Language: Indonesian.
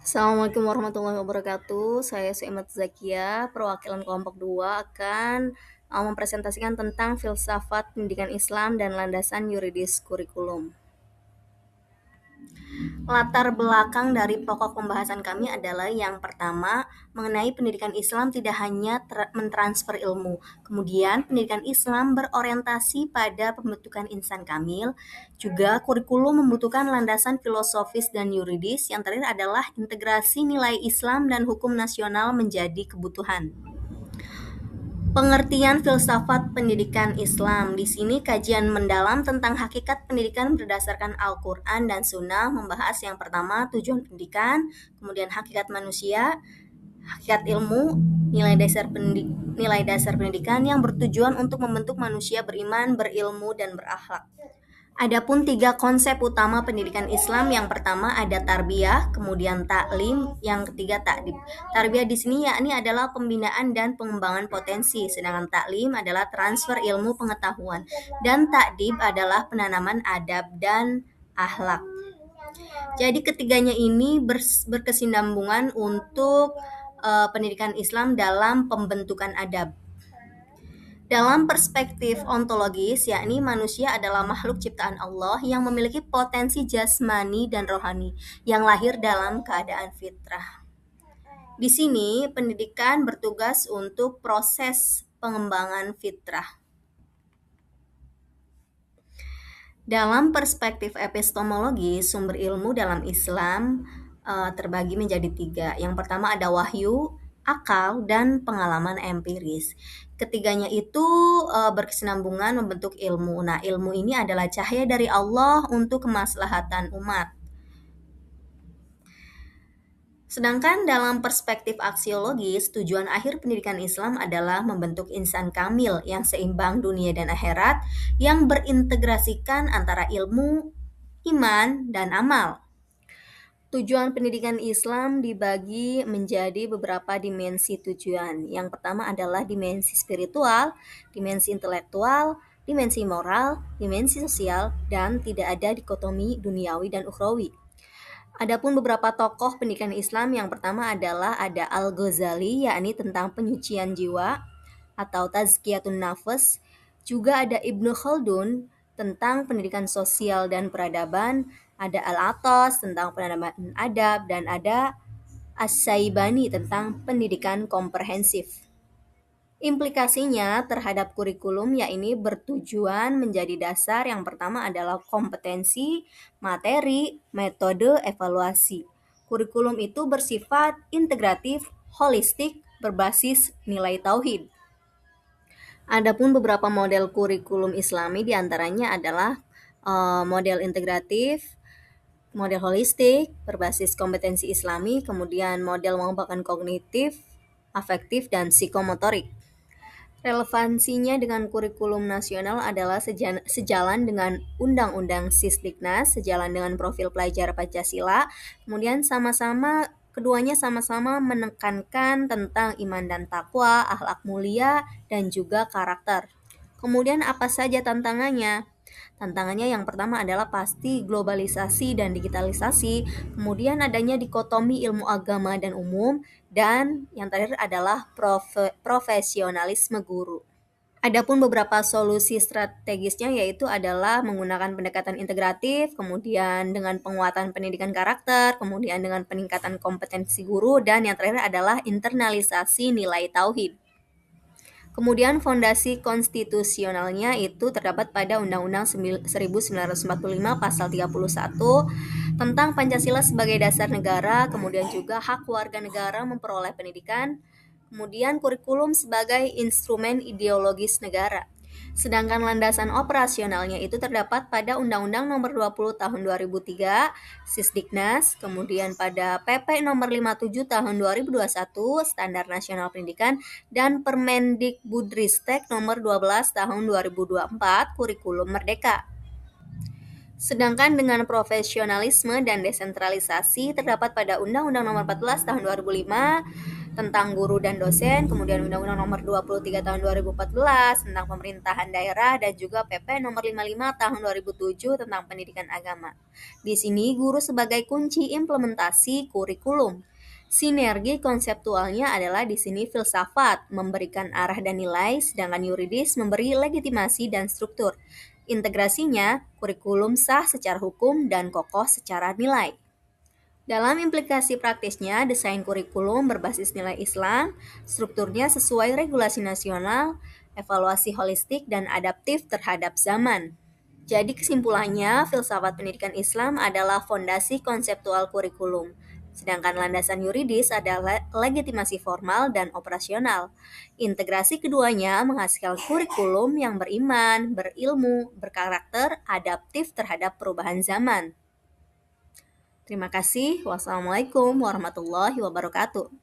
Assalamualaikum warahmatullahi wabarakatuh. Saya Suimat Zakia, perwakilan kelompok 2 akan mempresentasikan tentang filsafat pendidikan Islam dan landasan yuridis kurikulum. Latar belakang dari pokok pembahasan kami adalah yang pertama, mengenai pendidikan Islam tidak hanya mentransfer ilmu. Kemudian, pendidikan Islam berorientasi pada pembentukan insan kamil. Juga, kurikulum membutuhkan landasan filosofis dan yuridis. Yang terakhir adalah integrasi nilai Islam dan hukum nasional menjadi kebutuhan. Pengertian filsafat pendidikan Islam. Di sini kajian mendalam tentang hakikat pendidikan berdasarkan Al-Quran dan Sunnah membahas yang pertama tujuan pendidikan, kemudian hakikat manusia, hakikat ilmu, nilai dasar pendidikan yang bertujuan untuk membentuk manusia beriman, berilmu, dan berakhlak. Adapun tiga konsep utama pendidikan Islam, yang pertama ada tarbiyah, kemudian taklim, yang ketiga ta'dib. Tarbiyah di sini yakni adalah pembinaan dan pengembangan potensi, sedangkan taklim adalah transfer ilmu pengetahuan, dan ta'dib adalah penanaman adab dan akhlak. Jadi ketiganya ini berkesinambungan untuk pendidikan Islam dalam pembentukan adab. Dalam perspektif ontologis, yakni manusia adalah makhluk ciptaan Allah yang memiliki potensi jasmani dan rohani yang lahir dalam keadaan fitrah. Di sini, pendidikan bertugas untuk proses pengembangan fitrah. Dalam perspektif epistemologi, sumber ilmu dalam Islam terbagi menjadi tiga. Yang pertama ada wahyu, akal, dan pengalaman empiris. Ketiganya itu berkesinambungan membentuk ilmu. Nah, ilmu ini adalah cahaya dari Allah untuk kemaslahatan umat. Sedangkan dalam perspektif aksiologis, tujuan akhir pendidikan Islam adalah membentuk insan kamil yang seimbang dunia dan akhirat, yang berintegrasikan antara ilmu, iman, dan amal. Tujuan pendidikan Islam dibagi menjadi beberapa dimensi tujuan. Yang pertama adalah dimensi spiritual, dimensi intelektual, dimensi moral, dimensi sosial, dan tidak ada dikotomi duniawi dan ukhrawi. Adapun beberapa tokoh pendidikan Islam, yang pertama adalah ada Al-Ghazali, yakni tentang penyucian jiwa atau tazkiyatun nafas. Juga ada Ibnu Khaldun tentang pendidikan sosial dan peradaban, ada Al-Atas tentang penanaman adab, dan ada As-Saibani tentang pendidikan komprehensif. Implikasinya terhadap kurikulum yakni bertujuan menjadi dasar. Yang pertama adalah kompetensi, materi, metode, evaluasi. Kurikulum itu bersifat integratif, holistik, berbasis nilai tauhid. Adapun beberapa model kurikulum Islami diantaranya adalah model integratif, model holistik, berbasis kompetensi Islami, kemudian model mengembangkan kognitif, afektif, dan psikomotorik. Relevansinya dengan kurikulum nasional adalah sejalan dengan Undang-Undang Sisdiknas, sejalan dengan profil pelajar Pancasila, kemudian keduanya sama-sama menekankan tentang iman dan takwa, akhlak mulia, dan juga karakter. Kemudian apa saja tantangannya? Tantangannya yang pertama adalah pasti globalisasi dan digitalisasi, kemudian adanya dikotomi ilmu agama dan umum, dan yang terakhir adalah profesionalisme guru. Adapun beberapa solusi strategisnya yaitu adalah menggunakan pendekatan integratif, kemudian dengan penguatan pendidikan karakter, kemudian dengan peningkatan kompetensi guru, dan yang terakhir adalah internalisasi nilai tauhid. Kemudian fondasi konstitusionalnya itu terdapat pada Undang-Undang 1945 pasal 31 tentang Pancasila sebagai dasar negara, kemudian juga hak warga negara memperoleh pendidikan, kemudian kurikulum sebagai instrumen ideologis negara. Sedangkan landasan operasionalnya itu terdapat pada Undang-Undang Nomor 20 Tahun 2003, Sisdiknas, kemudian pada PP Nomor 57 Tahun 2021, Standar Nasional Pendidikan, dan Permendikbudristek Nomor 12 Tahun 2024, Kurikulum Merdeka. Sedangkan dengan profesionalisme dan desentralisasi terdapat pada Undang-Undang Nomor 14 Tahun 2005, tentang guru dan dosen, kemudian Undang-Undang Nomor 23 Tahun 2014 tentang pemerintahan daerah, dan juga PP Nomor 55 Tahun 2007 tentang pendidikan agama. Di sini guru sebagai kunci implementasi kurikulum. Sinergi konseptualnya adalah di sini filsafat, memberikan arah dan nilai, sedangkan yuridis memberi legitimasi dan struktur. Integrasinya, kurikulum sah secara hukum dan kokoh secara nilai. Dalam implikasi praktisnya, desain kurikulum berbasis nilai Islam, strukturnya sesuai regulasi nasional, evaluasi holistik dan adaptif terhadap zaman. Jadi kesimpulannya, filsafat pendidikan Islam adalah fondasi konseptual kurikulum, sedangkan landasan yuridis adalah legitimasi formal dan operasional. Integrasi keduanya menghasilkan kurikulum yang beriman, berilmu, berkarakter, adaptif terhadap perubahan zaman. Terima kasih. Wassalamualaikum warahmatullahi wabarakatuh.